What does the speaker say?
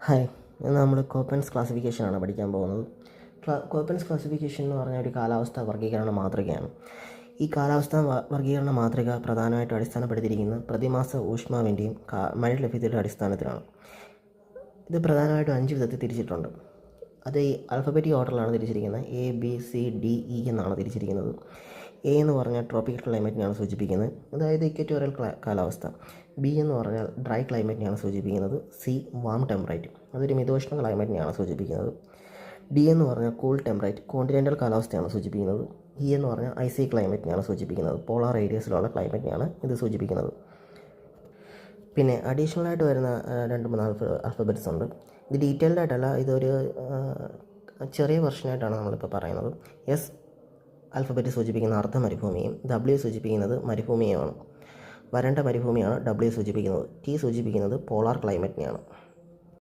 Hi, ഇന്ന് നമ്മൾ കോപ്പൻസ് ക്ലാസിഫിക്കേഷനാണ് പഠിക്കാൻ പോകുന്നത്. കോപ്പൻസ് ക്ലാസിഫിക്കേഷൻ എന്ന് പറഞ്ഞാൽ ഒരു കാലാവസ്ഥാ വർഗ്ഗീകരണ മാതൃകയാണ്. ഈ കാലാവസ്ഥാ വർഗ്ഗീകരണ മാതൃക പ്രധാനമായിട്ടും അടിസ്ഥാനപ്പെടുത്തിയിരിക്കുന്നത് പ്രതിമാസ ഊഷ്മാവിൻ്റെയും മഴ ലഭ്യതയുടെ അടിസ്ഥാനത്തിലാണ്. ഇത് പ്രധാനമായിട്ടും 5 വിധത്തിൽ തിരിച്ചിട്ടുണ്ട്. അത് ഈ alphabetic ഓർഡറിലാണ് തിരിച്ചിരിക്കുന്നത്. A, B, C, D, E എന്നാണ് തിരിച്ചിരിക്കുന്നത്. A എന്ന് പറഞ്ഞാൽ ട്രോപ്പിക്കൽ ക്ലൈമറ്റിനെയാണ് സൂചിപ്പിക്കുന്നത്, അതായത് ഇക്വറ്റോറിയൽ കാലാവസ്ഥ. B എന്ന് പറഞ്ഞാൽ ഡ്രൈ ക്ലൈമറ്റിനെയാണ് സൂചിപ്പിക്കുന്നത്. C വാം ടെമ്പറേറ്റ്, അതൊരു മിതോഷ്ണ ക്ലൈമറ്റിനെയാണ് സൂചിപ്പിക്കുന്നത്. D എന്ന് പറഞ്ഞാൽ കൂൾ ടെമ്പറേറ്റ്, കോണ്ടിനെൻ്റൽ കാലാവസ്ഥയാണ് സൂചിപ്പിക്കുന്നത്. E എന്ന് പറഞ്ഞാൽ ഐസി ക്ലൈമറ്റിനെയാണ് സൂചിപ്പിക്കുന്നത്, പോളാർ ഏരിയസിലുള്ള ക്ലൈമറ്റിനെയാണ് ഇത് സൂചിപ്പിക്കുന്നത്. പിന്നെ അഡീഷണലായിട്ട് വരുന്ന 2-3 ആൽഫബറ്റ്സ് ഉണ്ട്. ഇത് ഡീറ്റെയിൽഡ് ആയിട്ടല്ല, ഇതൊരു ചെറിയ വെർഷനായിട്ടാണ് നമ്മളിപ്പോൾ പറയുന്നത്. S ആൽഫബറ്റ് സൂചിപ്പിക്കുന്ന അർദ്ധ മരുഭൂമിയും W സൂചിപ്പിക്കുന്നത് മരുഭൂമിയുമാണ്. വരണ്ട മരുഭൂമിയാണ് W സൂചിപ്പിക്കുന്നത്. T സൂചിപ്പിക്കുന്നത് പോളാർ ക്ലൈമറ്റിനെയാണ്.